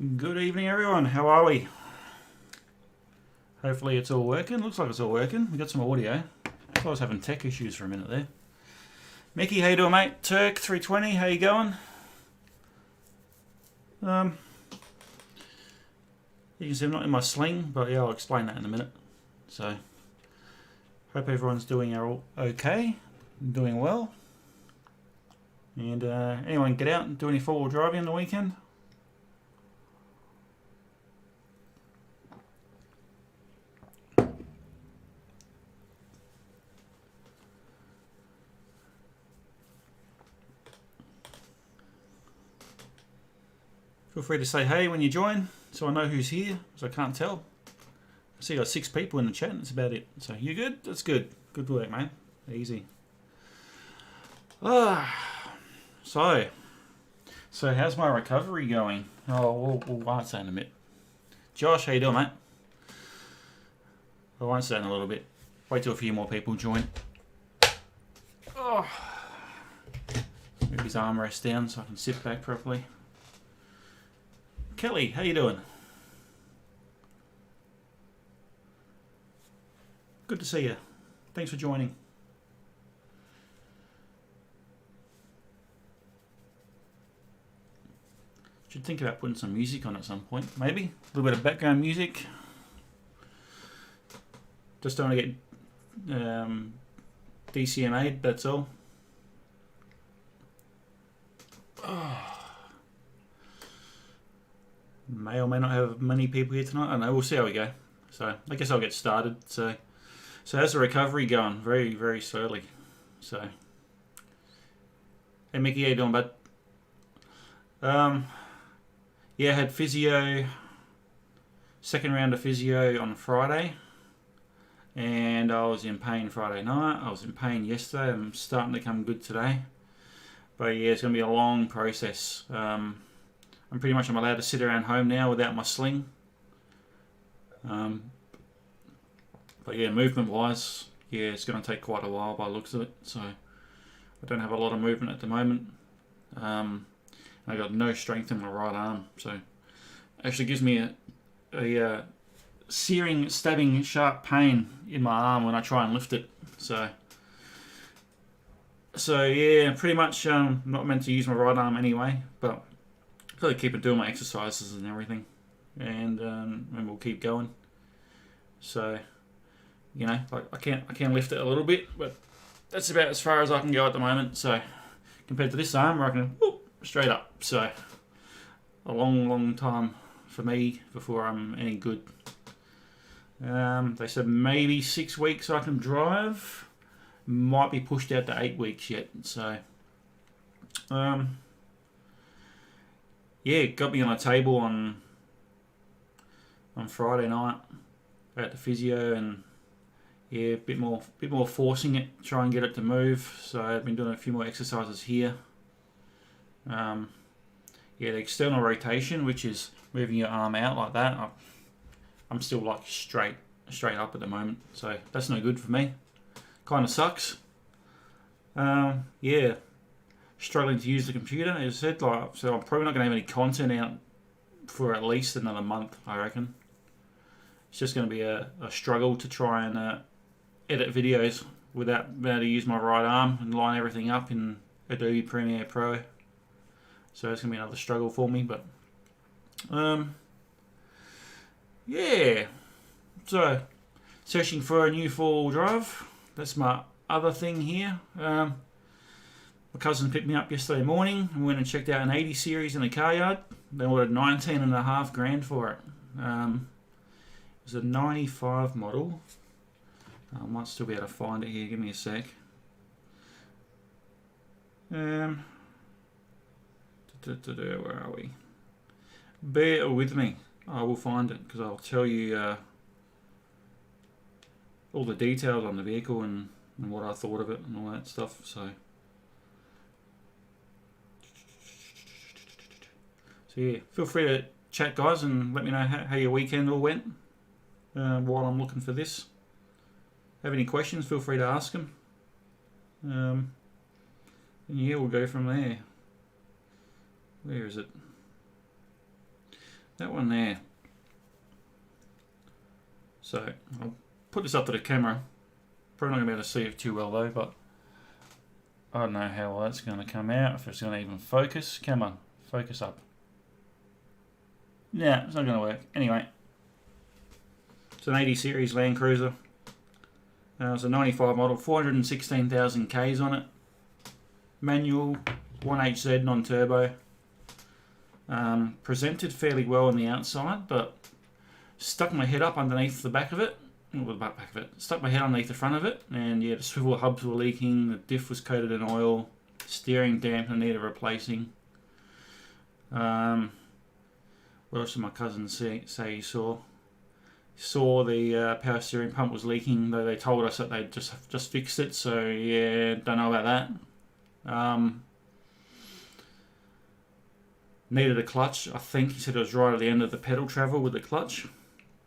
Good evening, everyone. How are we? Hopefully it's all working. Looks like it's all working. We got some audio. I was having tech issues for a minute there. Mickey, how you doing, mate? Turk 320, how you going? You can see I'm not in my sling, but yeah, I'll explain that in a minute. So, hope everyone's doing okay, doing well. And anyone get out and do any four-wheel driving on the weekend? Feel free to say hey when you join, so I know who's here, because I can't tell. I see I got 6 people in the chat, and that's about it. So, you good? That's good. Good work, mate. Easy. So how's my recovery going? Oh, we'll answer that in a minute. Josh, how you doing, mate? I'll answer that in a little bit. Wait till a few more people join. Oh. Move his armrest down so I can sit back properly. Kelly, how you doing? Good to see you. Thanks for joining. Should think about putting some music on at some point. Maybe a little bit of background music. Just don't want to get DCMA'd, that's all. May or may not have many people here tonight. I don't know. We'll see how we go. So I guess I'll get started. So how's the recovery going? Very, very slowly. So, hey Mickey, how you doing, bud? Yeah, I had physio, second round of physio on Friday, and I was in pain Friday night. I was in pain yesterday. I'm starting to come good today, but yeah, it's going to be a long process. I'm allowed to sit around home now without my sling. But yeah, movement-wise, yeah, it's going to take quite a while by the looks of it. So I don't have a lot of movement at the moment. I got no strength in my right arm, so it actually gives me a searing, stabbing, sharp pain in my arm when I try and lift it. So yeah, pretty much not meant to use my right arm anyway, but I've got to keep doing my exercises and everything, and we'll keep going. So you know, like I can lift it a little bit, but that's about as far as I can go at the moment. So compared to this arm, where I can whoop, straight up. So a long time for me before I'm any good. They said maybe 6 weeks I can drive. Might be pushed out to 8 weeks yet. So yeah, got me on a table on Friday night at the physio, and yeah, a bit more forcing it, try and get it to move. So I've been doing a few more exercises here. Yeah, the external rotation, which is moving your arm out like that. I'm still like straight up at the moment, so that's no good for me. Kind of sucks. Yeah, struggling to use the computer, as I said. So I'm probably not going to have any content out for at least another month, I reckon. It's just going to be a struggle to try and edit videos without being able to use my right arm and line everything up in Adobe Premiere Pro. So it's going to be another struggle for me, but yeah. So searching for a new 4-wheel drive. That's my other thing here. My cousin picked me up yesterday morning and went and checked out an 80 series in the car yard. They ordered $19,500 for it. It was a 95 model. I might still be able to find it here. Give me a sec. Where are we? Bear with me. I will find it because I'll tell you all the details on the vehicle and what I thought of it and all that stuff. So yeah, feel free to chat, guys, and let me know how your weekend all went while I'm looking for this. Have any questions, feel free to ask them. And yeah, we'll go from there. Where is it? That one there. So I'll put this up to the camera. Probably not going to be able to see it too well though, but I don't know how well that's going to come out, if it's going to even focus. Come on, focus up. Yeah, it's not going to work. Anyway, it's an 80 series Land Cruiser. It's a 95 model, 416,000 Ks on it. Manual, 1HZ non-turbo. Presented fairly well on the outside, but stuck my head up underneath the back of it. Well, the back of it. Stuck my head underneath the front of it, and yeah, the swivel hubs were leaking, the diff was coated in oil, steering dampener needed replacing. What else did my cousin say he saw? He saw the power steering pump was leaking, though they told us that they'd just fixed it, so yeah, don't know about that. Needed a clutch. I think he said it was right at the end of the pedal travel with the clutch.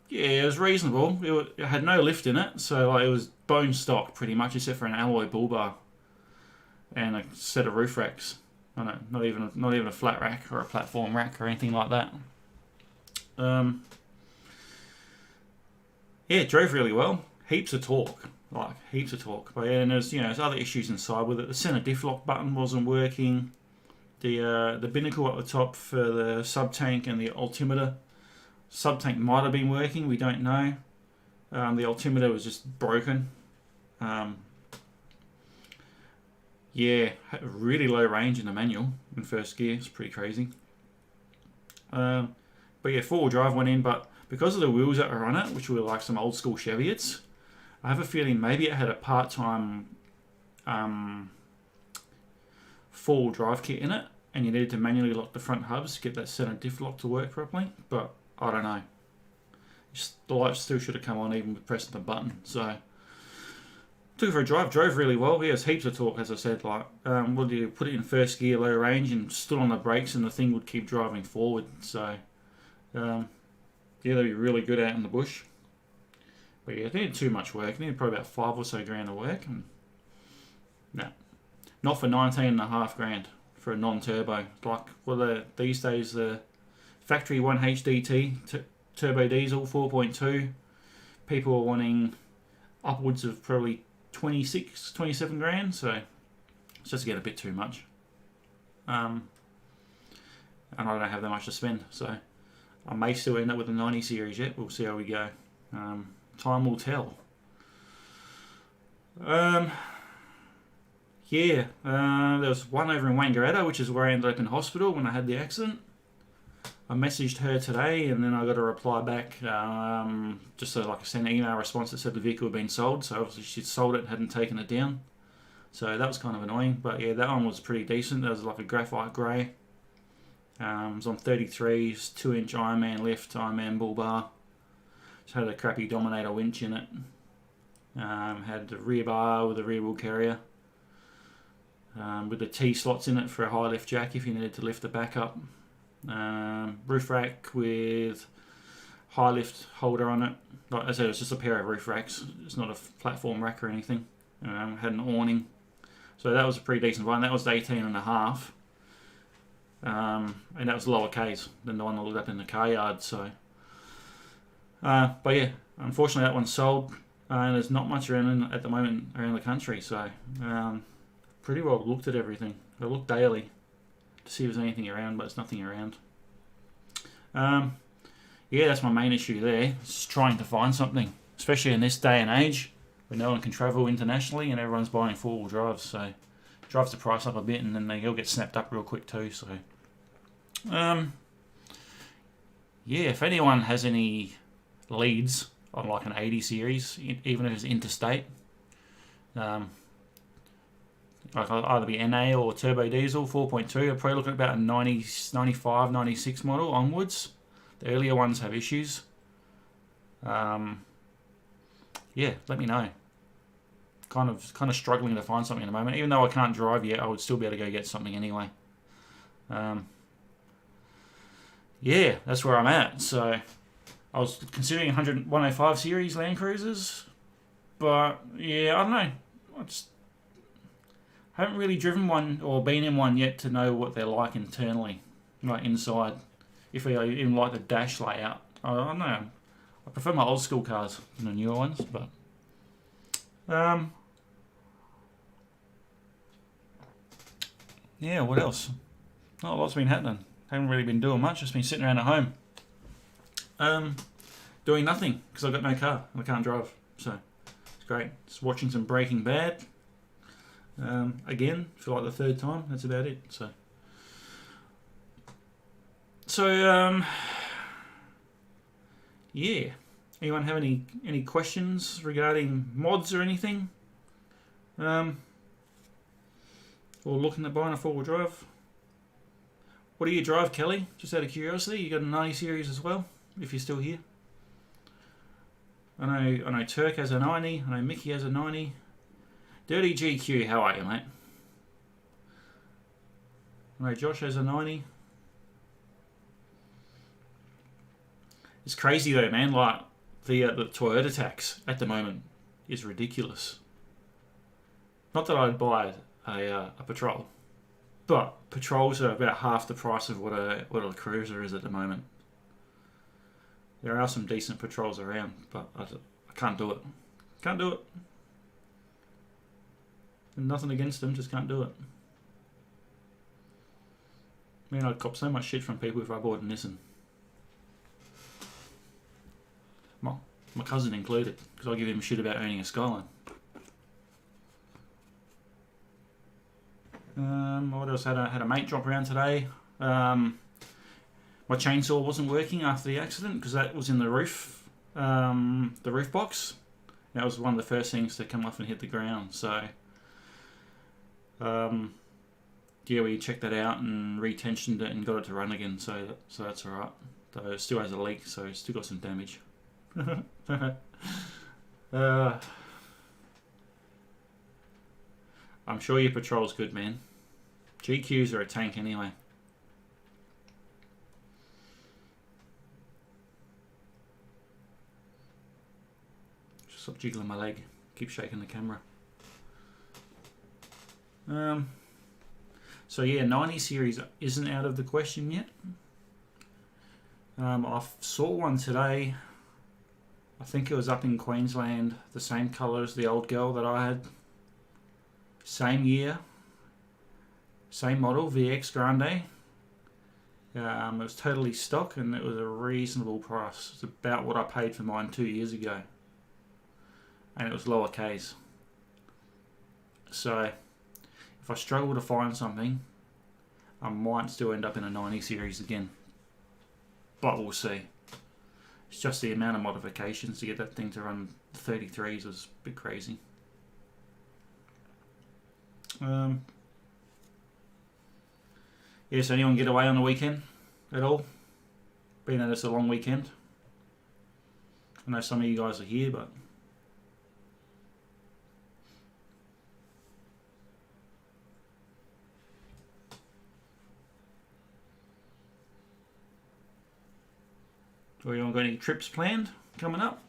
Yeah, it was reasonable. It had no lift in it, so like, it was bone stock pretty much, except for an alloy bull bar and a set of roof racks. I know, not even a flat rack or a platform rack or anything like that. Yeah, it drove really well. Heaps of torque, But yeah, and there's other issues inside with it. The center diff lock button wasn't working. The binnacle at the top for the sub tank and the altimeter. Sub tank might have been working, we don't know. The altimeter was just broken. Yeah, really low range in the manual in first gear. It's pretty crazy. But yeah, four-wheel drive went in, but because of the wheels that were on it, which were like some old school Chevyettes, I have a feeling maybe it had a part-time four-wheel drive kit in it, and you needed to manually lock the front hubs to get that center diff lock to work properly. But I don't know. The lights still should have come on even with pressing the button. So took it for a drive, drove really well. Yeah, it's heaps of torque, as I said. Like, what do you put it in first gear, low range, and stood on the brakes, and the thing would keep driving forward. So, yeah, they'd be really good out in the bush. But yeah, it needed too much work. It needed probably about $5 or so grand of work. And no, not for 19.5 grand for a non-turbo. Like, these days the factory 1HDT turbo diesel 4.2. People are wanting upwards of probably 26, 27 grand, so it's just getting a bit too much. And I don't have that much to spend, so I may still end up with a 90 series yet. We'll see how we go. Time will tell. Yeah, there was one over in Wangaratta, which is where I ended up in hospital when I had the accident. I messaged her today, and then I got a reply back, just so like I sent an email response that said the vehicle had been sold. So obviously she'd sold it and hadn't taken it down. So that was kind of annoying. But yeah, that one was pretty decent. That was like a graphite grey. It was on 33s, 2-inch Ironman lift, Ironman bull bar. Just had a crappy Dominator winch in it. Had the rear bar with a rear wheel carrier. With the T slots in it for a high lift jack if you needed to lift the back up. Roof rack with high lift holder on it. Like I said, it's just a pair of roof racks. It's not a platform rack or anything. Had an awning. So that was a pretty decent one. That was 18.5. And that was lower Ks than the one I looked up in the car yard. So, but yeah, unfortunately that one's sold. And there's not much around at the moment around the country. So, pretty well looked at everything. I look daily to see if there's anything around, but there's nothing around. Yeah, that's my main issue there. It's just trying to find something, especially in this day and age where no one can travel internationally and everyone's buying four-wheel drives. So it drives the price up a bit, and then they all get snapped up real quick too. So, yeah, if anyone has any leads on like an 80 series, even if it's interstate, like either be NA or turbo diesel 4.2, I'll probably look at about a 90, 95, 96 model onwards. The earlier ones have issues. Yeah, let me know. Kind of struggling to find something at the moment. Even though I can't drive yet, I would still be able to go get something anyway. Yeah, that's where I'm at. So I was considering 105 series Land Cruisers, but yeah, I don't know. I just haven't really driven one or been in one yet to know what they're like internally, like inside. if I even like the dash layout. I don't know. I prefer my old school cars than the newer ones, but yeah, what else? Not a lot's been happening. Haven't really been doing much, just been sitting around at home. Doing nothing, because I've got no car and I can't drive. So, it's great. Just watching some Breaking Bad. Again, for like the third time, that's about it. So yeah. Anyone have any questions regarding mods or anything? Or looking at buying a 4-wheel drive? What do you drive, Kelly? Just out of curiosity, you got a 90 series as well, if you're still here. I know Turk has a 90, I know Mickey has a 90. Dirty GQ, how are you, mate? I know Josh has a 90. It's crazy though, man. Like the Toyota tax at the moment is ridiculous. Not that I'd buy a patrol, but patrols are about half the price of what a cruiser is at the moment. There are some decent patrols around, but I can't do it. Can't do it. Nothing against them, just can't do it. Man, I'd cop so much shit from people if I bought a Nissan. My cousin included, because I give him shit about owning a Skyline. What else? Had a mate drop around today. My chainsaw wasn't working after the accident because that was in the roof box. That was one of the first things to come off and hit the ground. So, yeah, we checked that out and retensioned it and got it to run again. So that's alright. Though it still has a leak, so it's still got some damage. I'm sure your patrol's good, man. GQs are a tank anyway. Just stop jiggling my leg. Keep shaking the camera. So yeah, 90 series isn't out of the question yet. I saw one today. I think it was up in Queensland, the same colour as the old girl that I had. Same year, same model, VX Grande. It was totally stock and it was a reasonable price. It's about what I paid for mine 2 years ago. And it was lower Ks. So, if I struggle to find something, I might still end up in a 90 series again. But we'll see. It's just the amount of modifications to get that thing to run 33s was a bit crazy. Yeah, so anyone get away on the weekend at all? Being that it's a long weekend. I know some of you guys are here, but or anyone got any trips planned coming up?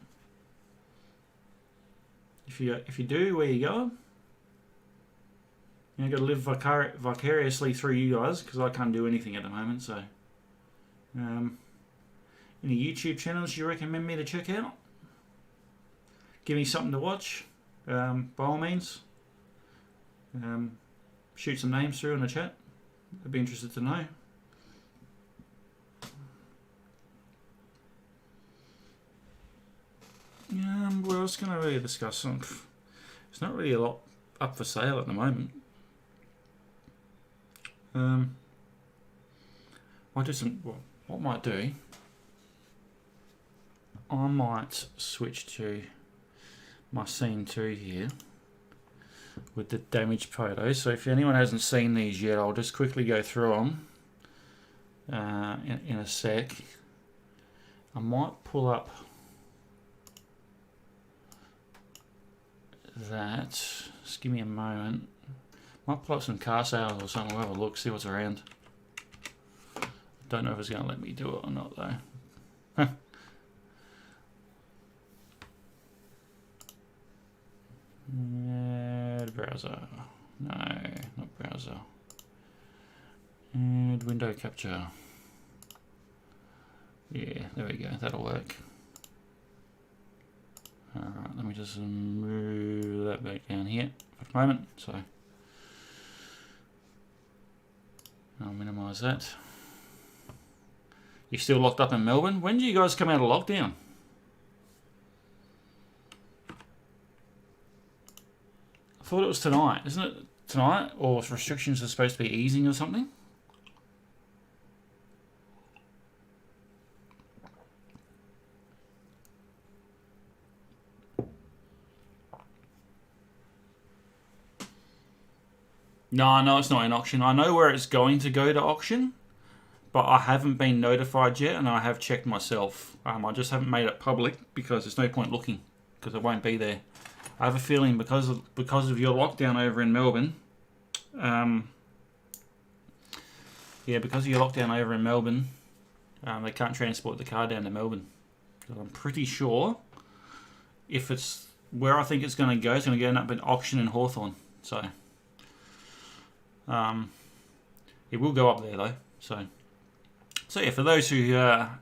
If you do, where you going? You know, got to live vicariously through you guys because I can't do anything at the moment. So, any YouTube channels you recommend me to check out? Give me something to watch. By all means, shoot some names through in the chat. I'd be interested to know. What else can I really discuss? There's not really a lot up for sale at the moment. I'll do some. Well, what I might do? I might switch to my scene 2 here with the damaged photos. So if anyone hasn't seen these yet, I'll just quickly go through them in a sec. I might pull up that. Just give me a moment. Might pull up some car sales or something. We'll have a look, see what's around. Don't know if it's going to let me do it or not though. Add browser. No, not browser. Add window capture. Yeah, there we go. That'll work. Alright, let me just move that back down here for the moment. So I'll minimise that. You're still locked up in Melbourne? When do you guys come out of lockdown? I thought it was tonight. Isn't it tonight? Or restrictions are supposed to be easing or something? No, it's not in auction. I know where it's going to go to auction, but I haven't been notified yet, and I have checked myself. I just haven't made it public because there's no point looking, because it won't be there. I have a feeling because of your lockdown over in Melbourne, because of your lockdown over in Melbourne, they can't transport the car down to Melbourne. So I'm pretty sure if it's where I think it's going to go, it's going to end up in auction in Hawthorn. So it will go up there though. So yeah, for those who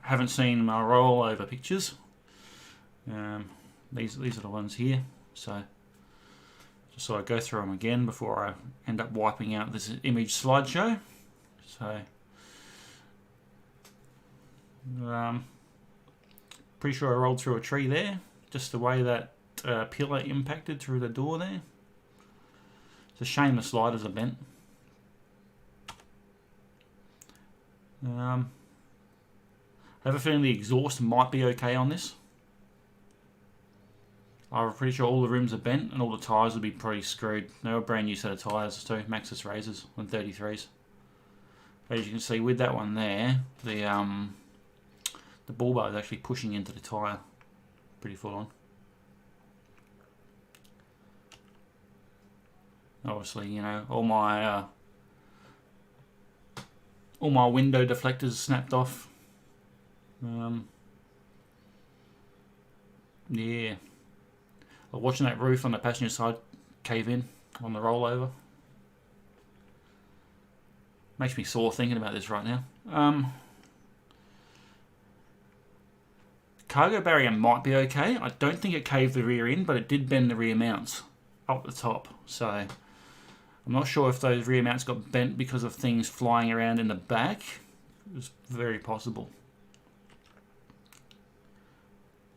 haven't seen my rollover pictures, these are the ones here. So just so I go through them again before I end up wiping out this image slideshow. So pretty sure I rolled through a tree there, just the way that pillar impacted through the door there. It's a shame the sliders are bent. I have a feeling the exhaust might be okay on this. I'm pretty sure all the rims are bent and all the tyres will be pretty screwed. They're a brand new set of tyres too, Maxxis Razors on 33s. As you can see with that one there, the bull bar is actually pushing into the tyre. Pretty full on. Obviously, you know, all my window deflectors snapped off. Yeah. I'm watching that roof on the passenger side cave in on the rollover. Makes me sore thinking about this right now. Cargo barrier might be okay. I don't think it caved the rear end, but it did bend the rear mounts up the top. So I'm not sure if those rear mounts got bent because of things flying around in the back. It was very possible.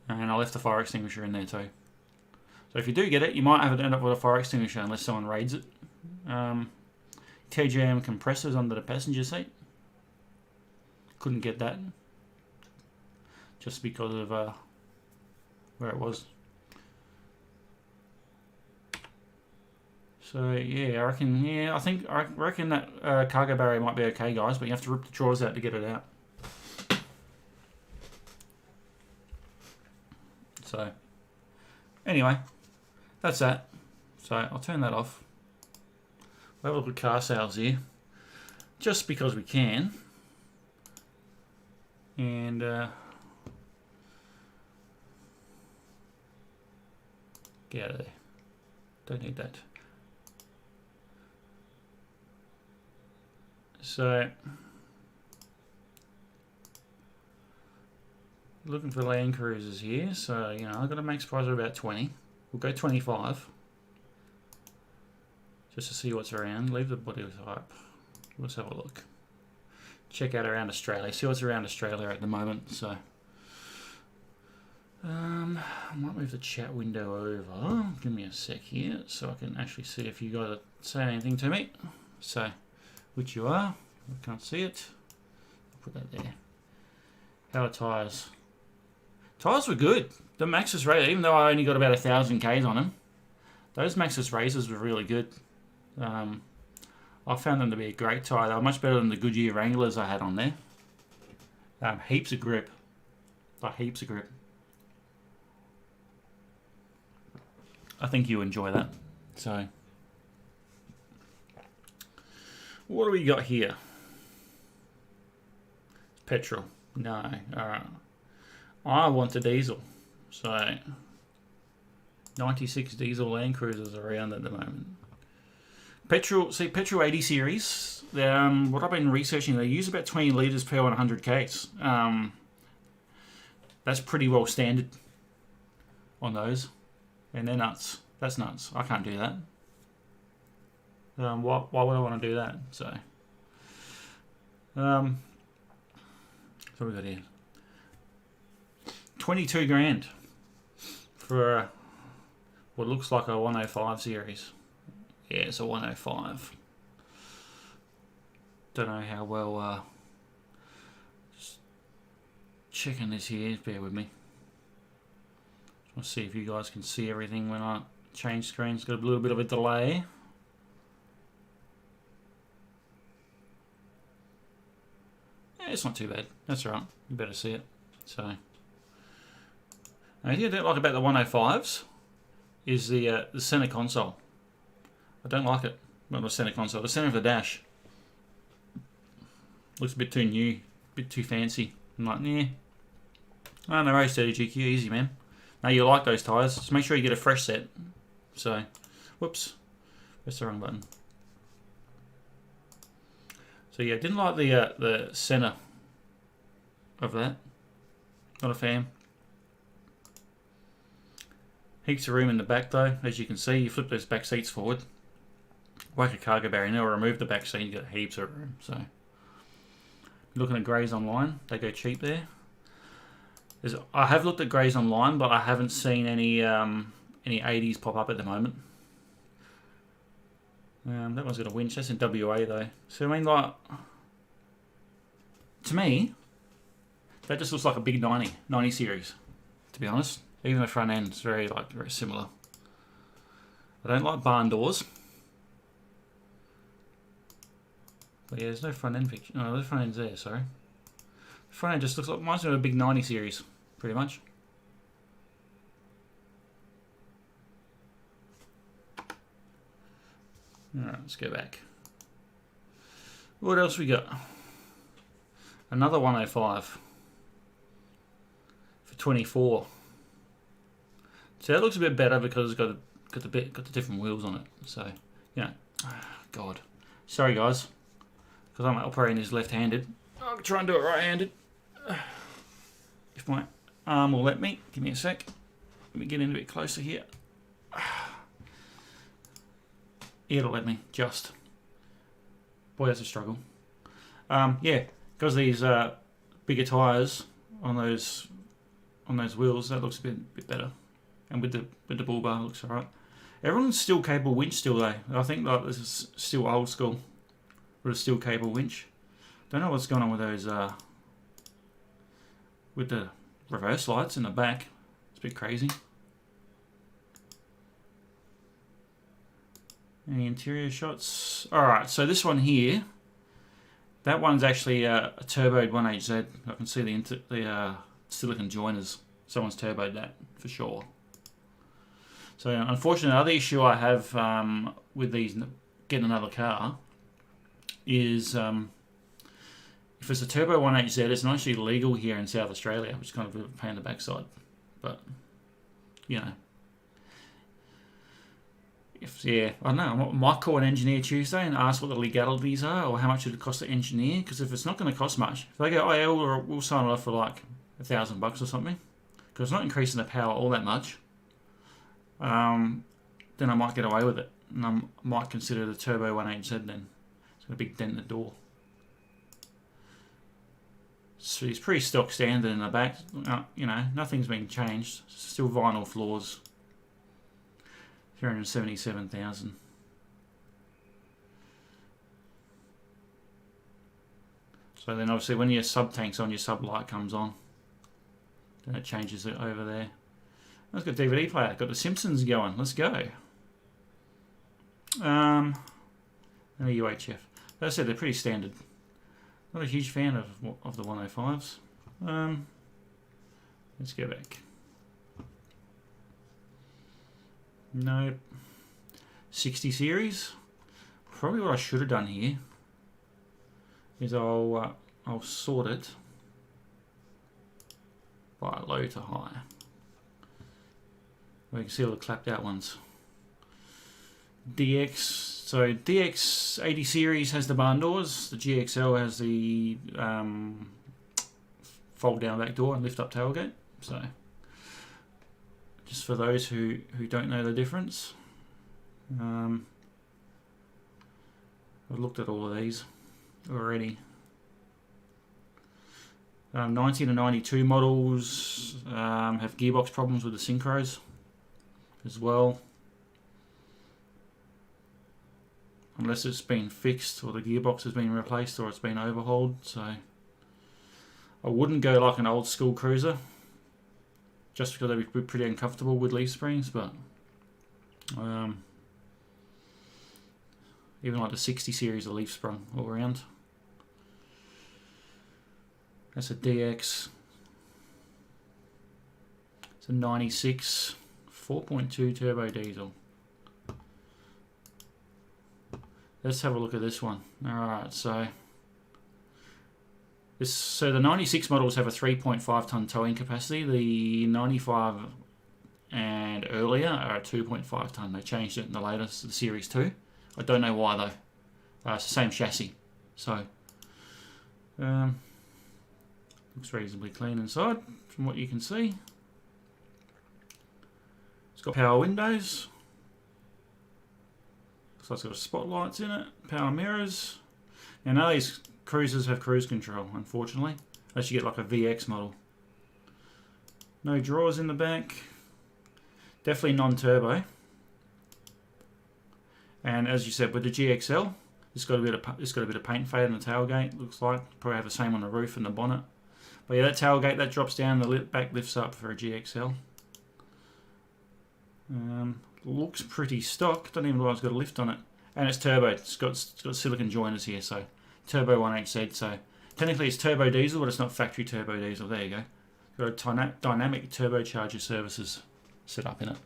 And I left the fire extinguisher in there too. So if you do get it, you might have to end up with a fire extinguisher unless someone raids it. TJM compressors under the passenger seat. Couldn't get that. Just because of where it was. So yeah, I reckon that cargo barrier might be okay, guys, but you have to rip the drawers out to get it out. So anyway, that's that. So I'll turn that off. We'll have a look at car sales here, just because we can. And get out of there. Don't need that. So looking for Land Cruisers here. So you know, I've got a max price of about 20. We'll go 25. Just to see what's around. Leave the body type. Let's have a look. Check out around Australia. See what's around Australia at the moment. So I might move the chat window over. Give me a sec here so I can actually see if you guys are saying anything to me. So, which you are. I can't see it. I'll put that there. How are tyres? Tyres were good. The Maxxis Razors, even though I only got about 1,000 Ks on them, those Maxxis Razors were really good. I found them to be a great tyre. They were much better than the Goodyear Wranglers I had on there. Heaps of grip. Like heaps of grip. I think you enjoy that. So, what do we got here? Petrol. No. Alright. I want the diesel. So, 96 diesel Land Cruisers around at the moment. Petrol 80 series, what I've been researching, they use about 20 litres per 100 Ks. that's pretty well standard on those, and they're nuts. That's nuts. I can't do that. Why would I want to do that? So, what we got here? 22 grand for what looks like a 105 series. Yeah, it's a 105. Don't know how well. Just checking this here. Bear with me. Let's see if you guys can see everything when I change screens. Got a little bit of a delay. Yeah, it's not too bad. That's all right. You better see it. So, now, the thing I don't like about the 105s is the center console. I don't like it. Not the center console. The center of the dash looks a bit too new, a bit too fancy. I'm like, nah. Oh, no worries, GQ, easy, man. Now you like those tyres, just make sure you get a fresh set. So, whoops, press the wrong button. So yeah, didn't like the center of that. Not a fan. Heaps of room in the back though, as you can see. You flip those back seats forward, whack a cargo barrier, now remove the back seat, you got heaps of room. So, looking at greys online, they go cheap there. I have looked at greys online, but I haven't seen any 80s pop up at the moment. That one's got a winch. That's in WA though. So I mean, like, to me, that just looks like a big 90 series. To be honest, even the front end is very similar. I don't like barn doors. But yeah, there's no front end picture. No, the front end's there. Sorry. The front end just looks like mine's got a big 90 series, pretty much. Alright, let's go back. What else we got? Another 105 for 24. So that looks a bit better because it's got the different wheels on it. So yeah, God, sorry guys, because I'm operating this left-handed. I'll try and do it right-handed. If my arm will let me. Give me a sec. Let me get in a bit closer here. It'll let me, just. Boy, that's a struggle. Yeah, because these bigger tyres on those wheels, that looks a bit better. And with the bull bar, looks alright. Everyone's still cable winch still though. I think like this is still old school with a steel cable winch. Don't know what's going on with those with the reverse lights in the back. It's a bit crazy. Any interior shots? Alright, so this one here, that one's actually a turboed 1HZ. I can see the silicon joiners. Someone's turboed that for sure. So unfortunately, the other issue I have with these getting another car is if it's a turbo 1HZ, it's not actually legal here in South Australia, which is kind of a pain in the backside. But you know, I don't know. I might call an engineer Tuesday and ask what the legalities are or how much it would cost to engineer. Because if it's not going to cost much, if they go, oh yeah, we'll sign it off for like $1,000 or something, because it's not increasing the power all that much. Then I might get away with it, and I might consider the turbo 1HZ then. It's got a big dent in the door. So it's pretty stock standard in the back. You know, nothing's been changed. Still vinyl floors. 377,000. So then obviously when your sub tank's on, your sub light comes on. Then it changes it over there. Let's got DVD player. Got the Simpsons going. Let's go. And a UHF. As I said, they're pretty standard. Not a huge fan of the 105s. Let's go back. Nope. 60 series. Probably what I should have done here is I'll sort it by low to high. We can see all the clapped out ones. DX, so DX 80 series has the barn doors. The GXL has the fold down back door and lift up tailgate. So just for those who don't know the difference, I've looked at all of these already. 90 to 92 models have gearbox problems with the synchros as well, unless it's been fixed or the gearbox has been replaced or it's been overhauled. So I wouldn't go like an old school cruiser, just because they'd be pretty uncomfortable with leaf springs, but even like the 60 series of leaf sprung all around. That's a DX. It's a 96 4.2 turbo diesel. Let's have a look at this one. Alright, so the 96 models have a 3.5 ton towing capacity. The 95 and earlier are a 2.5 ton. They changed it in the latest, the Series 2. I don't know why though. It's the same chassis. So looks reasonably clean inside from what you can see. It's got power windows. Looks like it's got spotlights in it. Power mirrors. Now none of these cruisers have cruise control, unfortunately, unless you get like a VX model. No drawers in the back. Definitely non-turbo. And as you said, with the GXL, it's got a bit of paint fade in the tailgate. Looks like probably have the same on the roof and the bonnet. But yeah, that tailgate that drops down, the back lifts up for a GXL. Looks pretty stock. Don't even know why it's got a lift on it. And it's turbo. It's got silicon joiners here, so turbo 1HZ. So technically it's turbo diesel, but it's not factory turbo diesel. There you go. Got a dynamic turbocharger services set up in it.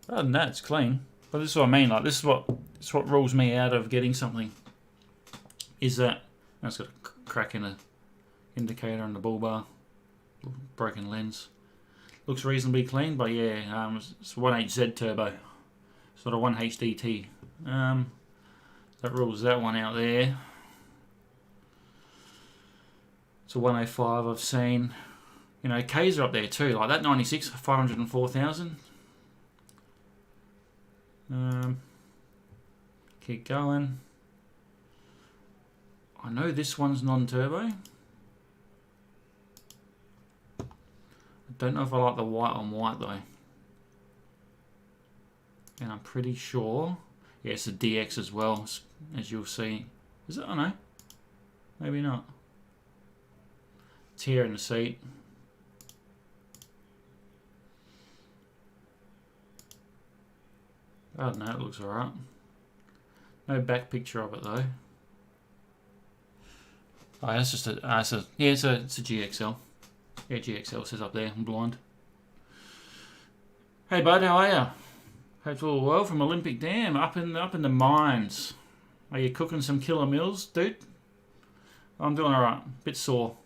Other than that, it's clean. But this is what I mean. Like, this is what rules me out of getting something. Is that it's got a crack in the indicator and the bull bar, broken lens. Looks reasonably clean, but yeah, it's a 1HZ turbo. It's not a 1HDT. That rules that one out there. It's a 105 I've seen. You know, K's are up there too. Like that 96, 504,000. Keep going. I know this one's non-turbo. I don't know if I like the white on white though. And I'm pretty sure, yeah, it's a DX as well, as you'll see. Is it? I don't know. Maybe not. Tear in the seat. I don't know, it looks alright. No back picture of it though. Oh, that's just it's a GXL. Yeah, GXL says up there. I'm blind. Hey bud, how are ya? Hope it's all well from Olympic Dam up in the mines. Are you cooking some killer meals, dude? I'm doing alright. Bit sore.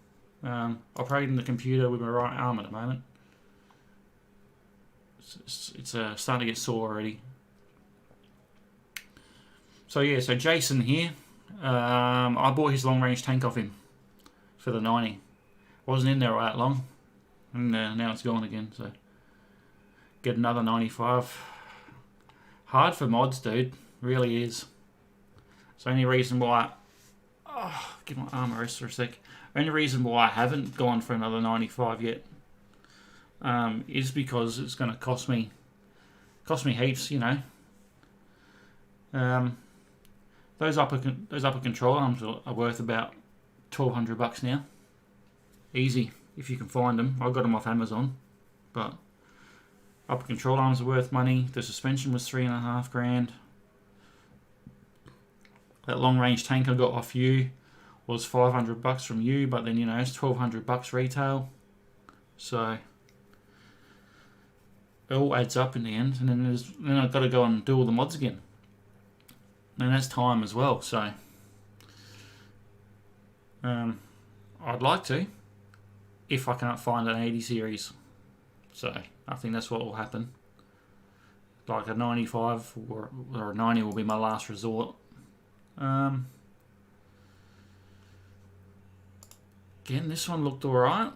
Operating the computer with my right arm at the moment. It's starting to get sore already. So yeah, so Jason here. I bought his long range tank off him for the 90. Wasn't in there all that long, and now it's gone again. So get another 95. Hard for mods, dude. Really is. It's the only reason why. Give my arm a rest for a sec. Only reason why I haven't gone for another 95 yet is because it's going to cost me heaps, you know. Those upper control arms are worth about $1,200 now. Easy, if you can find them. I got them off Amazon, but upper control arms are worth money. The suspension was $3.5 grand. That long range tank I got off you was $500 from you, but then, you know, it's $1,200 retail. So it all adds up in the end, and then I've got to go and do all the mods again. And that's time as well, so I'd like to, if I can't find an 80 series. So I think that's what will happen. like a 95 or a 90 will be my last resort. Again, this one looked alright,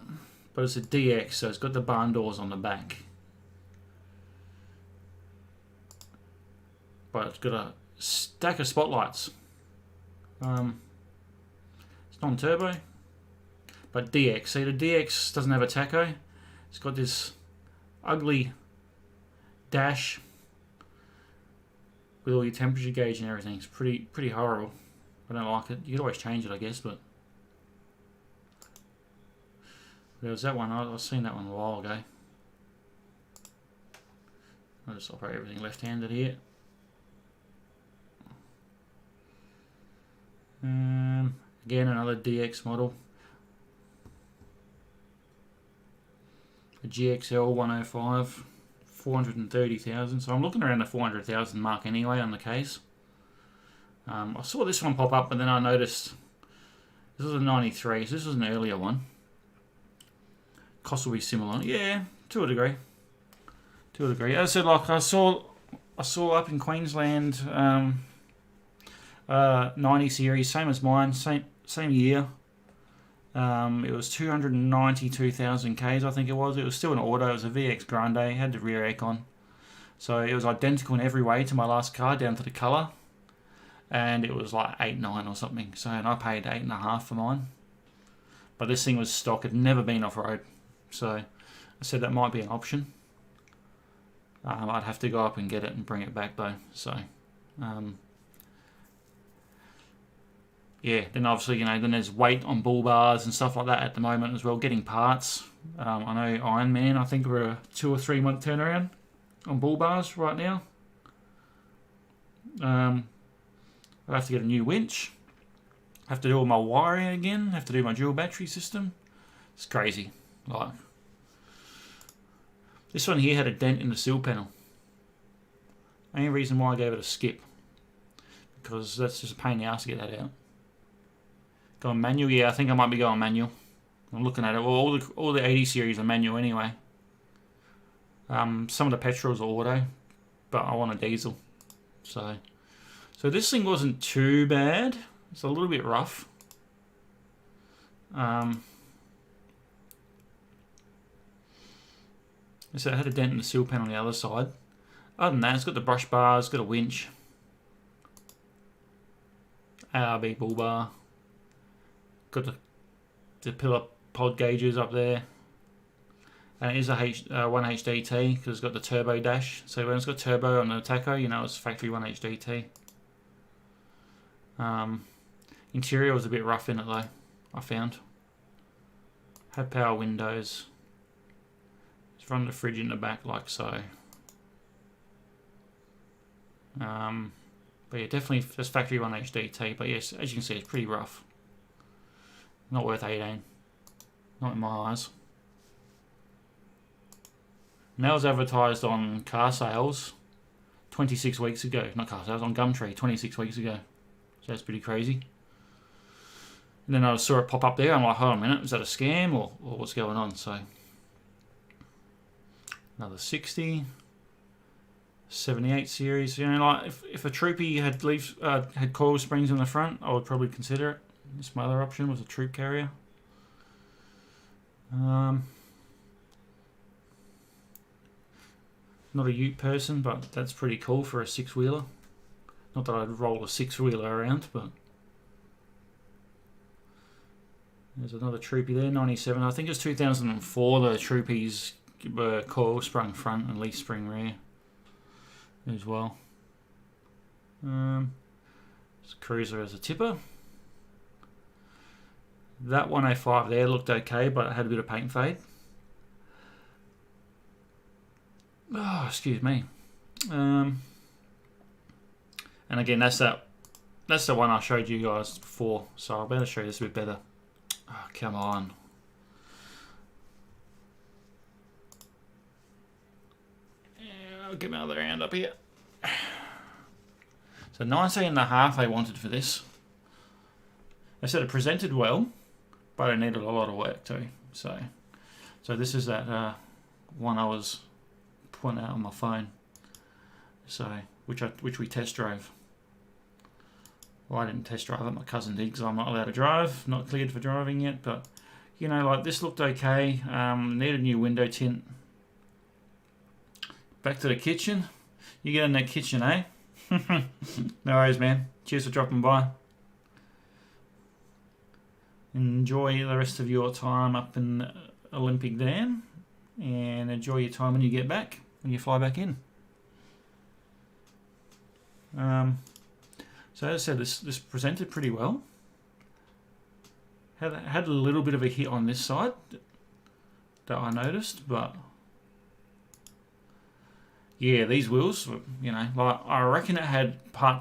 but it's a DX, so it's got the barn doors on the back. But it's got a stack of spotlights. It's non-turbo, but DX. See, the DX doesn't have a tacho. It's got this ugly dash with all your temperature gauge and everything. It's pretty horrible. I don't like it. You could always change it, I guess, but there was that one. I've seen that one a while ago. I'll just operate everything left-handed here. Again, another DX model. A GXL 105, 430,000. So I'm looking around the 400,000 mark anyway on the case. I saw this one pop up, but then I noticed this was a 93, so this was an earlier one. Cost will be similar, yeah, to a degree. To a degree. As I said, like I saw up in Queensland, 90 series, same as mine, same year. It was 292,000 Ks, I think it was. It was still an auto. It was a VX Grande. It had the rear aircon. So it was identical in every way to my last car, down to the colour. And it was like 8.9 or something. So, and I paid 8.5 for mine. But this thing was stock. It had never been off-road. So I said that might be an option. I'd have to go up and get it and bring it back though. So, yeah, then obviously, you know, then there's weight on bull bars and stuff like that at the moment as well, getting parts. I know Iron Man, I think we're a 2 or 3 month turnaround on bull bars right now. I'll have to get a new winch. Have to do all my wiring again. Have to do my dual battery system. It's crazy. Like, this one here had a dent in the sill panel. Only reason why I gave it a skip, because that's just a pain in the ass to get that out. Going manual, yeah, I think I might be going manual. I'm looking at it. Well, all the 80 series are manual anyway. Some of the petrols are auto, but I want a diesel. So this thing wasn't too bad. It's a little bit rough. So it had a dent in the sill pan on the other side. Other than that, it's got the brush bars, got a winch, ARB bull bar. Got the pillar pod gauges up there. And it is a 1HDT because it's got the turbo dash. So when it's got turbo on the tacho, you know it's factory 1HDT. Interior was a bit rough in it though, I found. Had power windows. Just run the fridge in the back like so. But yeah, definitely it's factory 1HDT. But yes, as you can see, it's pretty rough. Not worth 18. Not in my eyes. And that was advertised on car sales 26 weeks ago. Not car sales, on Gumtree 26 weeks ago. So that's pretty crazy. And then I saw it pop up there. I'm like, hold on a minute, is that a scam or what's going on? So another 60. 78 series. You know, like if a Troopy had coil springs on the front, I would probably consider it. This my other option was a troop carrier. Not a ute person, but that's pretty cool for a 6-wheeler. Not that I'd roll a 6-wheeler around, but there's another Troopy there, 97. I think it's 2004. The Troopies were coil sprung front and leaf spring rear as well. It's a cruiser as a tipper. That 105 there looked okay, but it had a bit of paint fade. Oh, excuse me. And again, that's the one I showed you guys before, so I better show you this a bit better. Oh, come on. Yeah, I'll get my other hand up here. So 19.5 they wanted for this. They said it presented well, but it needed a lot of work too. So this is that one I was pointing out on my phone. So which we test drove. Well, I didn't test drive it, my cousin did, because I'm not allowed to drive, not cleared for driving yet, but you know, like this looked okay. Needed new window tint. Back to the kitchen. You get in that kitchen, eh? No worries, man. Cheers for dropping by. Enjoy the rest of your time up in Olympic Dam, and enjoy your time when you get back, when you fly back in. So as I said, this presented pretty well. Had a little bit of a hit on this side that I noticed, but yeah, these wheels, you know, like I reckon it had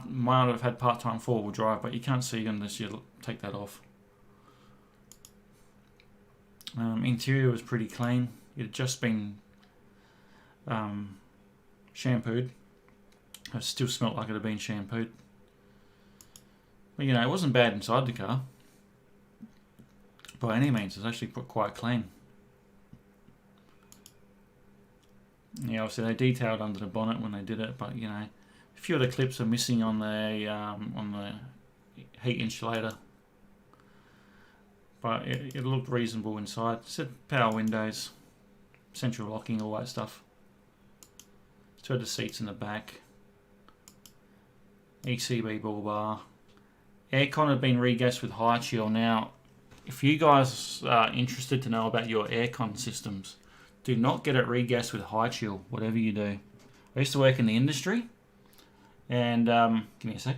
might have had part-time four-wheel drive, but you can't see unless you take that off. Interior was pretty clean. It had just been shampooed. It still smelled like it had been shampooed. But you know, it wasn't bad inside the car. By any means, it's actually quite clean. Yeah, obviously they detailed under the bonnet when they did it, but you know, a few of the clips are missing on the heat insulator. But it looked reasonable inside. It said power windows, central locking, all that stuff. Two of the seats in the back. ECB ball bar. Aircon had been regassed with high chill. Now, if you guys are interested to know about your aircon systems, do not get it regassed with high chill, whatever you do. I used to work in the industry, and give me a sec.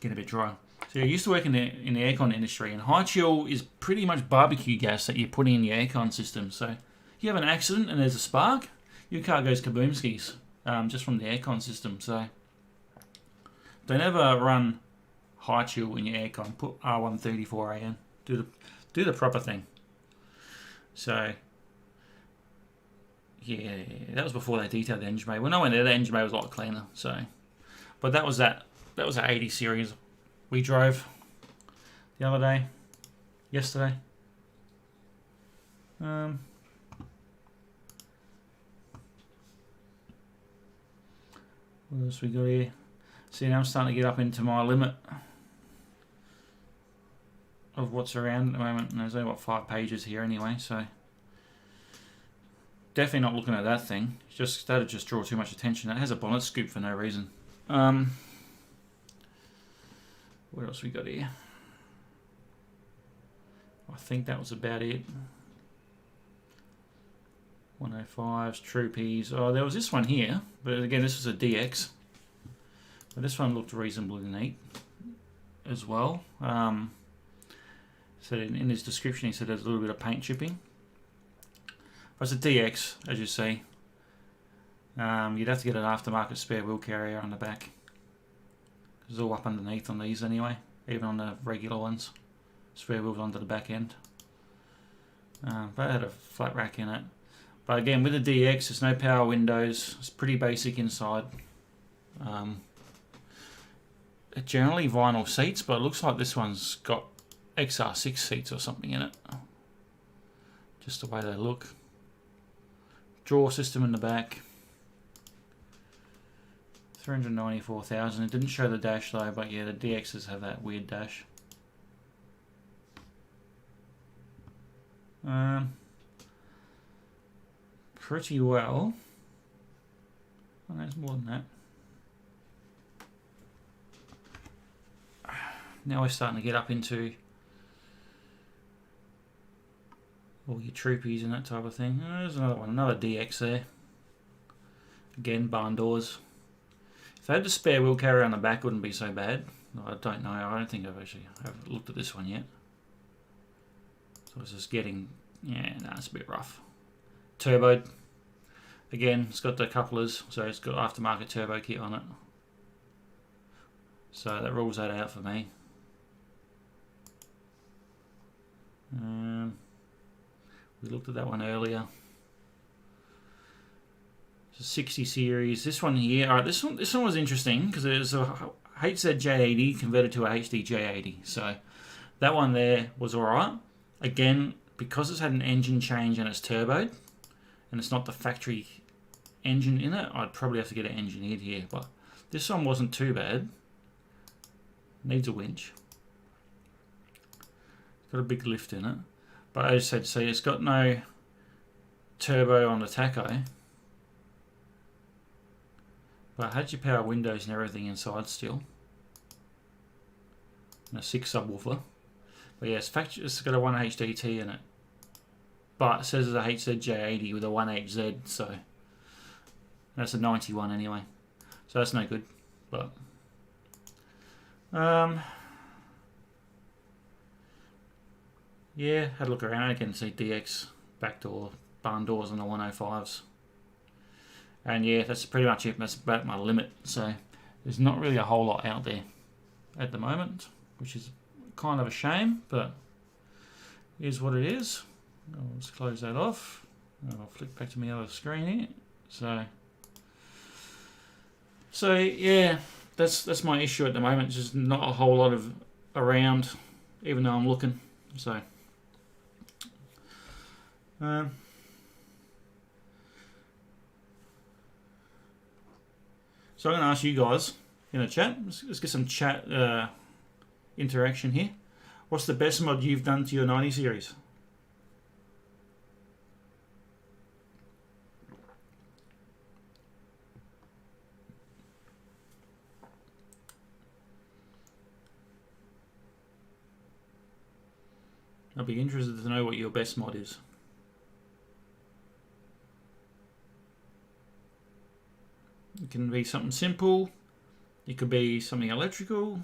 Get a bit dry. So I used to work in the aircon industry, and high chill is pretty much barbecue gas that you're putting in your aircon system. So if you have an accident and there's a spark, your car goes kaboomskis just from the aircon system. So don't ever run high chill in your aircon. Put R134AN. Do the proper thing. So yeah, that was before they detailed the engine bay. When I went there, the engine bay was a lot cleaner. So, but that was that 80 series we drove the other day, yesterday. What else we got here? See, now I'm starting to get up into my limit of what's around at the moment, and there's only about 5 pages here anyway, so definitely not looking at that thing. That'd just draw too much attention. It has a bonnet scoop for no reason. What else we got here? I think that was about it. 105s, Troopies. Oh, there was this one here, but again, this was a DX. But this one looked reasonably neat as well. So in his description, he said there's a little bit of paint chipping. But it's a DX, as you see. You'd have to get an aftermarket spare wheel carrier on the back. It's all up underneath on these anyway, even on the regular ones. Spare wheels under the back end. But it had a flat rack in it. But again, with the DX, there's no power windows. It's pretty basic inside. Generally vinyl seats, but it looks like this one's got XR6 seats or something in it. Just the way they look. Drawer system in the back. 394,000. It didn't show the dash though, but yeah, the DXs have that weird dash. Pretty well. Oh, there's more than that. Now we're starting to get up into all your Troopies and that type of thing. Oh, there's another one, another DX there. Again, barn doors. If they had the spare wheel carrier on the back, it wouldn't be so bad. I don't know. I don't think I've actually looked at this one yet. So it's just getting, yeah, no, it's a bit rough. Turboed. Again, it's got the couplers, so it's got aftermarket turbo kit on it. So that rules that out for me. We looked at that one earlier. It's a 60 series. This one here, all right. This one was interesting because there's a HZJ80 converted to a HDJ80. So that one there was all right. Again, because it's had an engine change and it's turboed, and it's not the factory engine in it, I'd probably have to get it engineered here. But this one wasn't too bad. Needs a winch. Got a big lift in it. But as I said, see, it's got no turbo on the tacho. But it had your power windows and everything inside still. And a 6 subwoofer. But yeah, it's got a 1HDT in it. But it says it's a HZJ80 with a 1HZ, so that's a 91 anyway. So that's no good. But yeah, had a look around. I can see DX back door, barn doors on the 105s. And yeah, that's pretty much it. That's about my limit. So there's not really a whole lot out there at the moment, which is kind of a shame, but it is what it is. I'll just close that off. I'll flick back to my other screen here. So yeah, that's my issue at the moment. Just not a whole lot of around, even though I'm looking. So I'm going to ask you guys in the chat. Let's get some chat interaction here. What's the best mod you've done to your 90 series? I'll be interested to know what your best mod is. It can be something simple. It could be something electrical.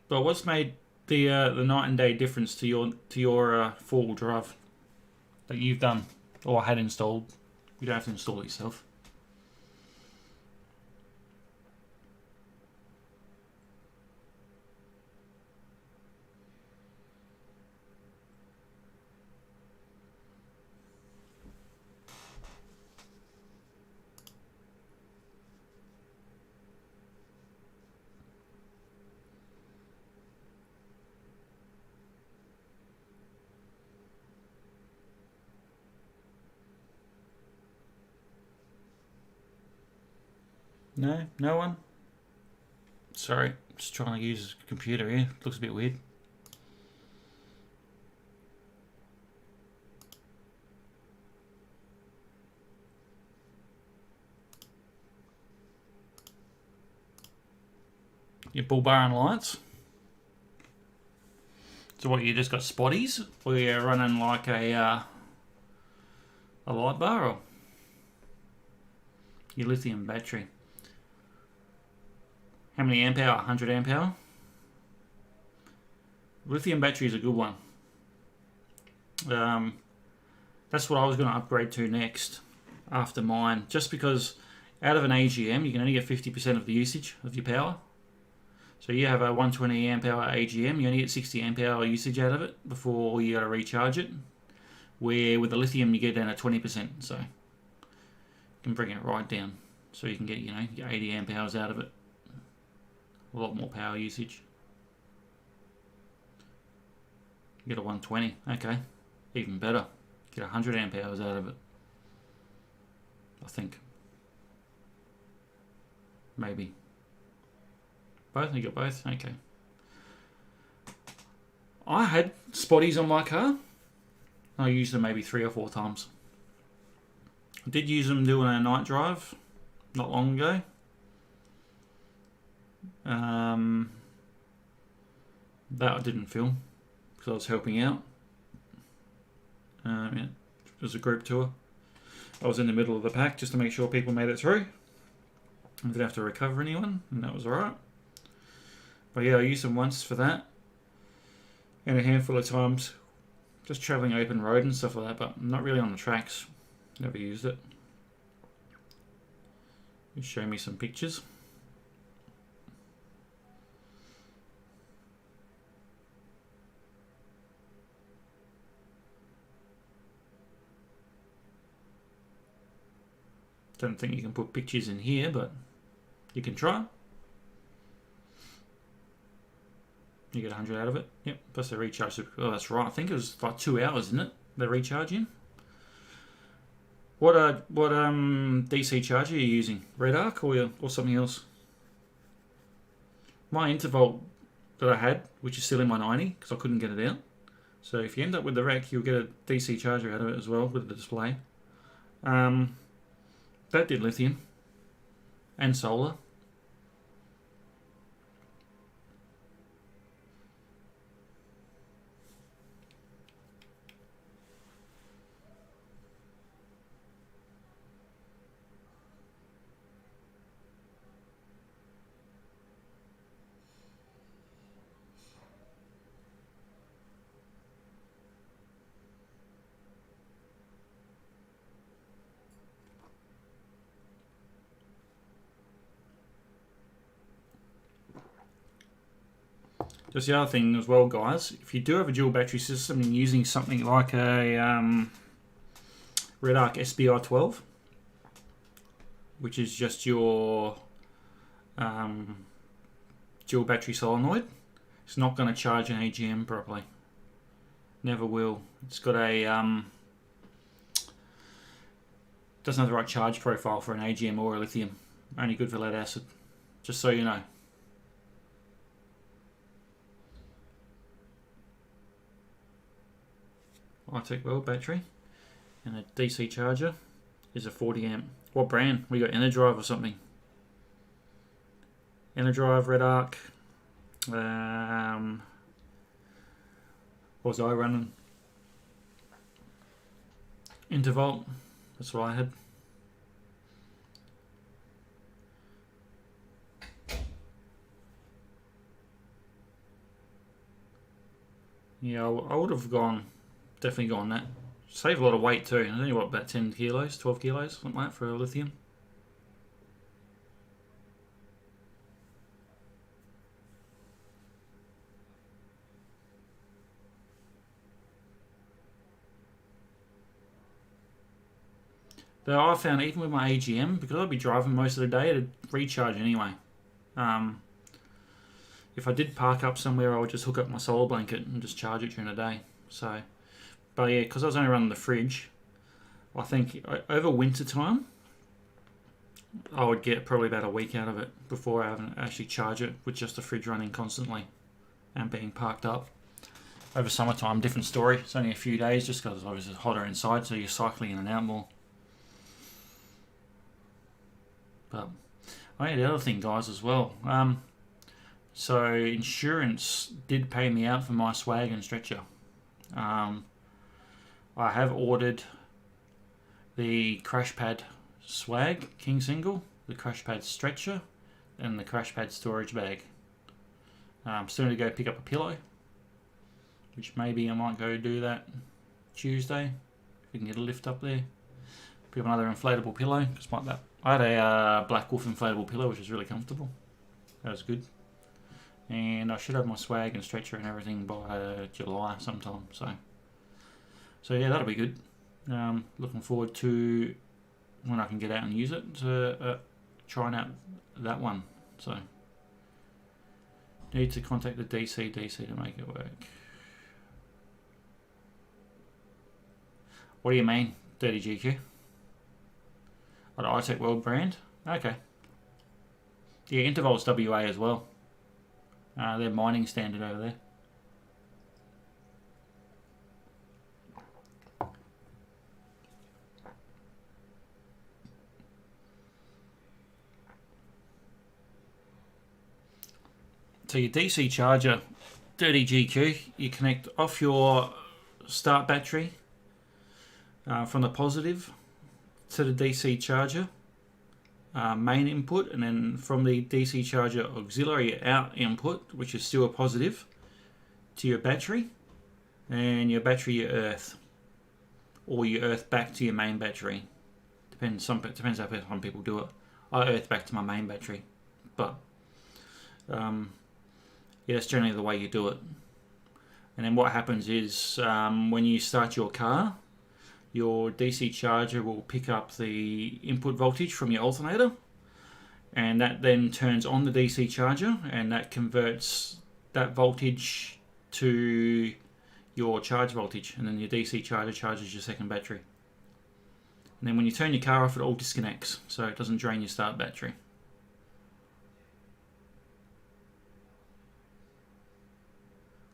But what's made the night and day difference to your four-wheel drive that you've done or had installed? You don't have to install it yourself. No? No one? Sorry, just trying to use a computer here. Looks a bit weird. Your bull bar and lights. So what, you just got spotties? Or you're running like a light bar? Or your lithium battery? How many amp hour? 100 amp hour? Lithium battery is a good one. That's what I was going to upgrade to next after mine. Just because out of an AGM, you can only get 50% of the usage of your power. So you have a 120 amp hour AGM, you only get 60 amp hour usage out of it before you got to recharge it. Where with the lithium, you get down to 20%. So you can bring it right down. So you can get, you know, 80 amp hours out of it. A lot more power usage. You get a 120, okay, even better. Get 100 amp hours out of it, I think. Maybe. Both? You got both? Okay. I had spotties on my car. I used them maybe 3 or 4 times. I did use them doing a night drive not long ago. That I didn't film because I was helping out. Yeah, it was a group tour. I was in the middle of the pack just to make sure people made it through. I didn't have to recover anyone, and that was alright. But yeah, I used them once for that, and a handful of times just travelling open road and stuff like that, but not really on the tracks. Never used it. You show me some pictures. Don't think you can put pictures in here, but you can try. You get 100 out of it. Yep, plus the recharge. Oh, that's right. I think it was like 2 hours, isn't it? The recharging. What DC charger are you using? Red Arc or something else? My interval that I had, which is still in my 90 because I couldn't get it out. So if you end up with the wreck, you'll get a DC charger out of it as well with the display. That did lithium and solar. Just the other thing as well, guys, if you do have a dual battery system and using something like a Red Arc SBI 12, which is just your dual battery solenoid, it's not going to charge an AGM properly. Never will. It's got a doesn't have the right charge profile for an AGM or a lithium. Only good for lead acid. Just so you know. iTech World battery and a DC charger is a 40 amp. What brand? We got Energive or something. Energive, Red Arc. What was I running? Intervolt. That's what I had. Yeah, I would have definitely gone that. Save a lot of weight too. I think what, about 10 kilos, 12 kilos, something like that for a lithium. Though I found even with my AGM, because I'd be driving most of the day, it'd recharge anyway. If I did park up somewhere, I would just hook up my solar blanket and just charge it during the day. So, but yeah, because I was only running the fridge, I think over winter time, I would get probably about a week out of it before I actually charge it with just the fridge running constantly and being parked up. Over summertime, different story. It's only a few days just because it's obviously hotter inside, so you're cycling in and out more. But I had the other thing, guys, as well. So insurance did pay me out for my swag and stretcher. I have ordered the crash pad swag king single, the crash pad stretcher, and the crash pad storage bag. I'm still going to go pick up a pillow, which maybe I might go do that Tuesday if we can get a lift up there. Pick up another inflatable pillow. I had a Black Wolf inflatable pillow, which was really comfortable. That was good. And I should have my swag and stretcher and everything by July sometime. So yeah, that'll be good. Looking forward to when I can get out and use it to trying out that one. So need to contact the DC to make it work. What do you mean, Dirty GQ? What, iTech World brand? Okay. Yeah, Intervolt's WA as well. They're mining standard over there. So your DC charger, Dirty GQ, you connect off your start battery from the positive to the DC charger main input, and then from the DC charger auxiliary out input, which is still a positive, to your battery, and your battery your earth, or your earth back to your main battery. Depends how some people do it. I earth back to my main battery, but yeah, that's generally the way you do it. And then what happens is when you start your car, your DC charger will pick up the input voltage from your alternator, and that then turns on the DC charger, and that converts that voltage to your charge voltage, and then your DC charger charges your second battery. And then when you turn your car off, it all disconnects, so it doesn't drain your start battery.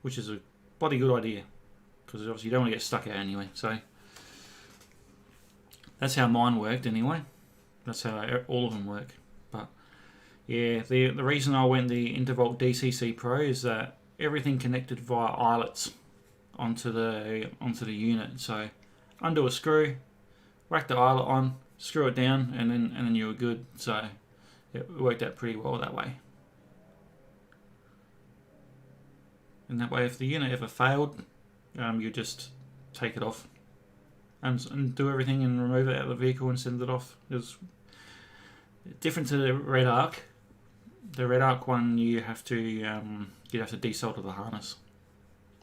Which is a bloody good idea, because obviously you don't want to get stuck out anyway. So that's how mine worked anyway. That's how all of them work. But yeah, the reason I went the Intervolt DCC Pro is that everything connected via eyelets onto the unit. So undo a screw, whack the eyelet on, screw it down, and then you were good. So it worked out pretty well that way. And that way, if the unit ever failed, you just take it off and do everything and remove it out of the vehicle and send it off. It was different to the Red Arc. The Red Arc one, you have to desolder the harness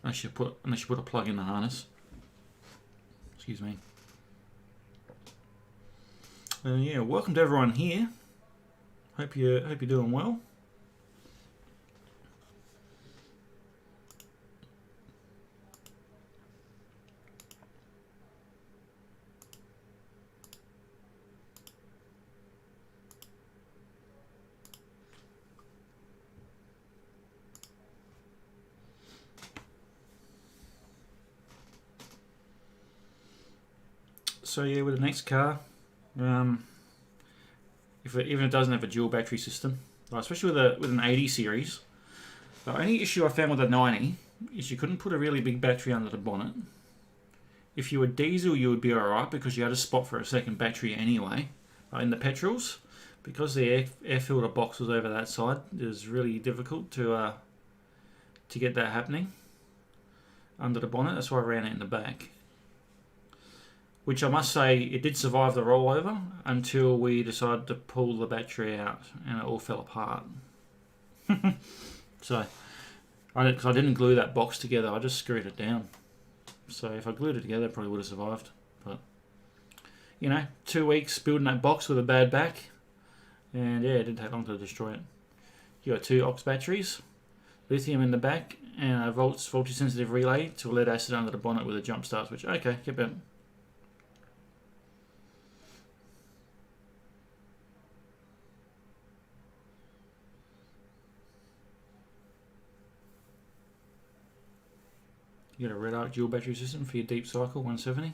unless you put a plug in the harness. Excuse me. Yeah, welcome to everyone here. Hope you're doing well. So yeah, with the next car, even it doesn't have a dual battery system, especially with an 80 series, the only issue I found with the 90 is you couldn't put a really big battery under the bonnet. If you were diesel, you would be alright because you had a spot for a second battery anyway. In the petrols, because the air filter box was over that side, it was really difficult to get that happening under the bonnet. That's why I ran it in the back. Which I must say, it did survive the rollover until we decided to pull the battery out and it all fell apart. So, because I didn't glue that box together, I just screwed it down. So if I glued it together, it probably would have survived. But, 2 weeks building that box with a bad back. And yeah, it didn't take long to destroy it. You got 2 aux batteries, lithium in the back, and a voltage sensitive relay to a lead acid under the bonnet with a jump start switch. Okay, keep it. You got a Red Arc dual battery system for your deep cycle 170.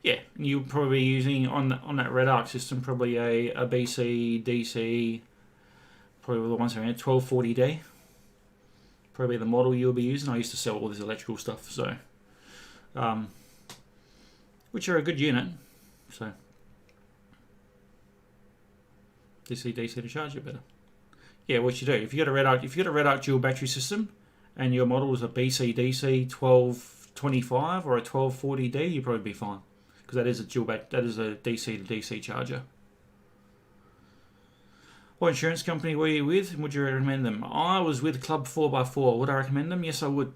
Yeah, you'll probably be using on that Red Arc system probably a BC DC, probably the ones around 1240D. Probably the model you'll be using. I used to sell all this electrical stuff, so which are a good unit. So DC to charge it better. Yeah, what you do if you got a Red Arc dual battery system, and your model is a BC DC 1225 or a 1240D, you'll probably be fine, because that is a DC to DC charger. What insurance company were you with, and would you recommend them? I was with Club 4x4. Would I recommend them? Yes, I would.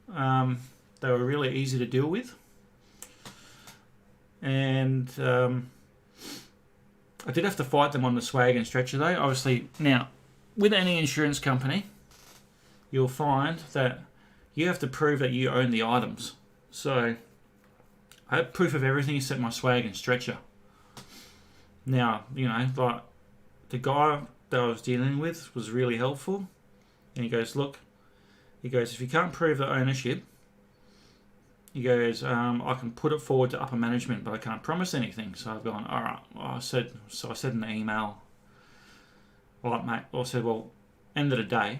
They were really easy to deal with, and I did have to fight them on the swag and stretcher though. Obviously, now with any insurance company, you'll find that you have to prove that you own the items. So I had proof of everything except my swag and stretcher. Now, like the guy that I was dealing with was really helpful. And he goes, if you can't prove the ownership, he goes, I can put it forward to upper management, but I can't promise anything. So I've gone, all right. I said in the email, all right, mate. I said, well, end of the day,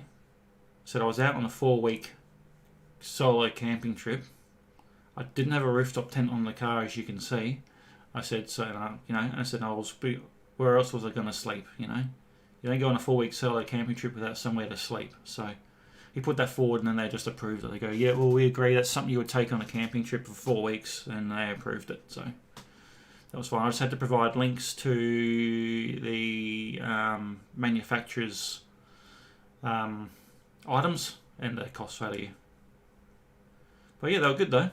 I was out on a 4-week solo camping trip. I didn't have a rooftop tent on the car, as you can see. I said, where else was I going to sleep? You don't go on a 4-week solo camping trip without somewhere to sleep. So he put that forward, and then they just approved it. They go, yeah, well, we agree that's something you would take on a camping trip for 4 weeks, and they approved it. So that was fine. I just had to provide links to the manufacturer's items and the cost value. But yeah, they were good though.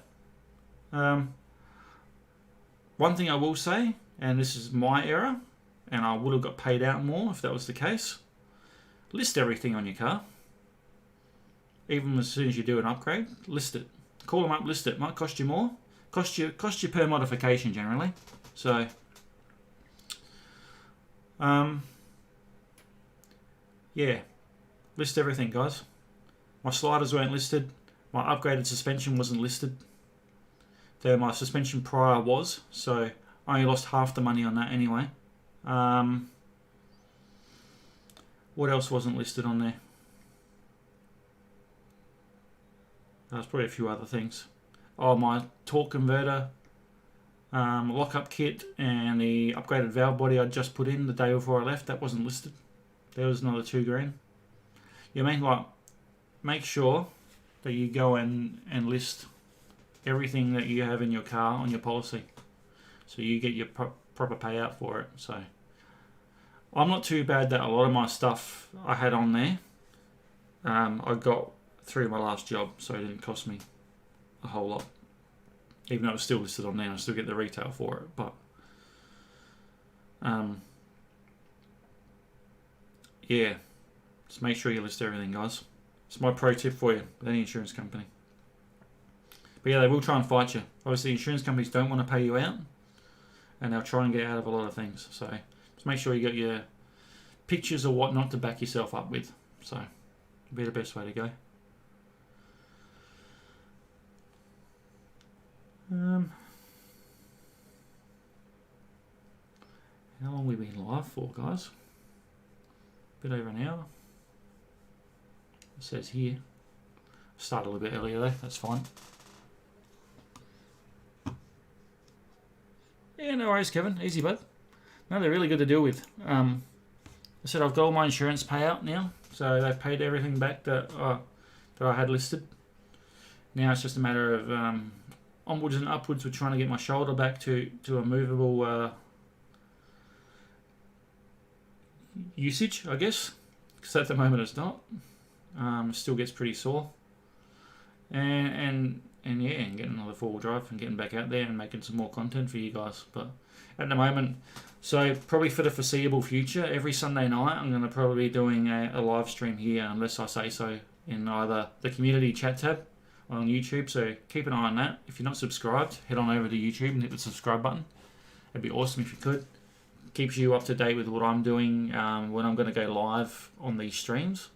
One thing I will say, and this is my error, and I would have got paid out more if that was the case, list everything on your car. Even as soon as you do an upgrade, list it. Call them up, list it. Might cost you more. Cost you per modification generally. So Yeah, list everything, guys. My sliders weren't listed. My upgraded suspension wasn't listed. Though my suspension prior was, so I only lost half the money on that anyway. What else wasn't listed on there? There's probably a few other things. Oh, my torque converter, lockup kit, and the upgraded valve body I just put in the day before I left, that wasn't listed. There was another $2,000. You mean, like, make sure that you go and list everything that you have in your car on your policy, so you get your proper payout for it. So I'm not too bad that a lot of my stuff I had on there, I got through my last job, so it didn't cost me a whole lot. Even though it was still listed on there, I still get the retail for it. But yeah, just make sure you list everything, guys. It's my pro tip for you with any insurance company. But yeah, they will try and fight you. Obviously, insurance companies don't want to pay you out, and they'll try and get out of a lot of things. So just make sure you get your pictures or whatnot to back yourself up with. So it'll be the best way to go. How long have we been live for, guys? A bit over an hour. It says here. Started a little bit earlier though, that's fine. Yeah, no worries, Kevin. Easy, bud. No, they're really good to deal with. I said I've got all my insurance payout now, so they've paid everything back that I had listed. Now it's just a matter of onwards and upwards. We're trying to get my shoulder back to a movable usage, I guess, because at the moment it's not. It still gets pretty sore, and yeah, and getting another 4-wheel drive and getting back out there and making some more content for you guys. But at the moment, so probably for the foreseeable future, every Sunday night I'm going to probably be doing a live stream here, unless I say so, in either the community chat tab on YouTube. So keep an eye on that. If you're not subscribed, head on over to YouTube and hit the subscribe button. It'd be awesome if you could. Keeps you up to date with what I'm doing when I'm going to go live on these streams.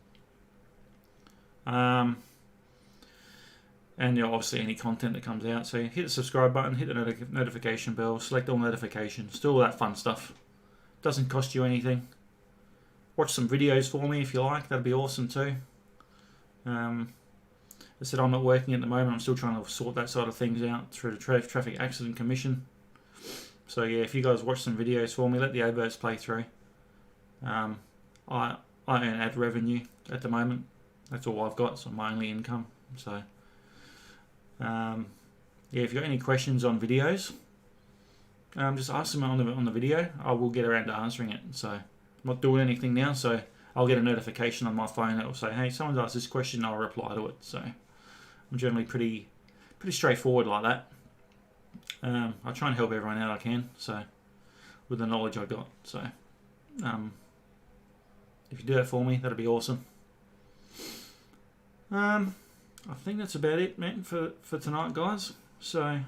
And obviously any content that comes out. So hit the subscribe button, hit the notification bell, select all notifications, do all that fun stuff. Doesn't cost you anything. Watch some videos for me if you like, that'd be awesome too. I said I'm not working at the moment, I'm still trying to sort that side of things out through the Traffic Accident Commission. So yeah, if you guys watch some videos for me, let the adverts play through. I earn ad revenue at the moment. That's all I've got, so my only income. So yeah, if you've got any questions on videos, just ask them on the video. I will get around to answering it. So I'm not doing anything now, so I'll get a notification on my phone that will say, hey, someone's asked this question, I'll reply to it. So I'm generally pretty straightforward like that. I try and help everyone out I can, so with the knowledge I got. So if you do that for me, that'd be awesome. I think that's about it, man, for tonight, guys. So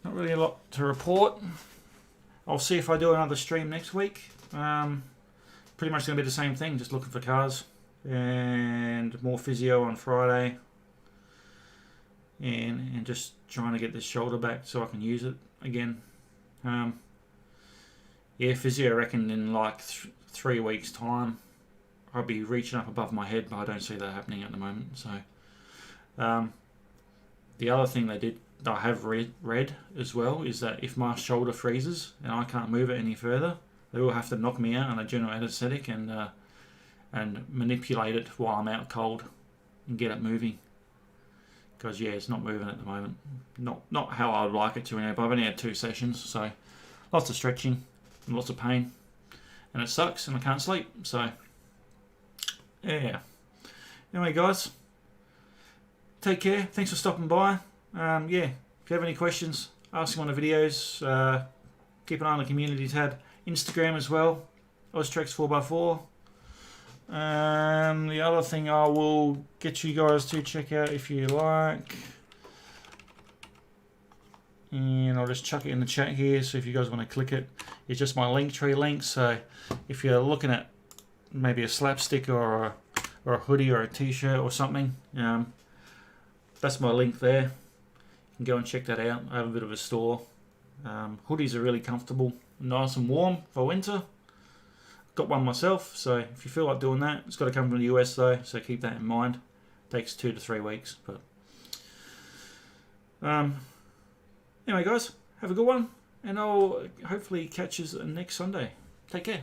not really a lot to report. I'll see if I do another stream next week. Pretty much going to be the same thing, just looking for cars and more physio on Friday. And just trying to get this shoulder back so I can use it again. Yeah, physio, I reckon in like 3 weeks' time, I'll be reaching up above my head, but I don't see that happening at the moment. So, the other thing that I have read as well is that if my shoulder freezes and I can't move it any further, they will have to knock me out on a general anaesthetic and manipulate it while I'm out cold and get it moving. Because yeah, it's not moving at the moment. Not how I would like it to anyway, but I've only had 2 sessions, so lots of stretching and lots of pain. And it sucks and I can't sleep, so yeah. Anyway, guys, take care. Thanks for stopping by. Yeah, if you have any questions, ask them on the videos. Keep an eye on the community tab. Instagram as well, OzTrax 4x4. The other thing I will get you guys to check out if you like and I'll just chuck it in the chat here, so if you guys want to click it, it's just my Linktree link. So if you're looking at maybe a slapstick or a hoodie or a t-shirt or something, that's my link there. You can go and check that out. I have a bit of a store. Hoodies are really comfortable, nice and warm for winter. Got one myself, so if you feel like doing that, it's got to come from the US though, so keep that in mind. Takes 2 to 3 weeks, but anyway guys, have a good one, and I'll hopefully catch you next Sunday. Take care.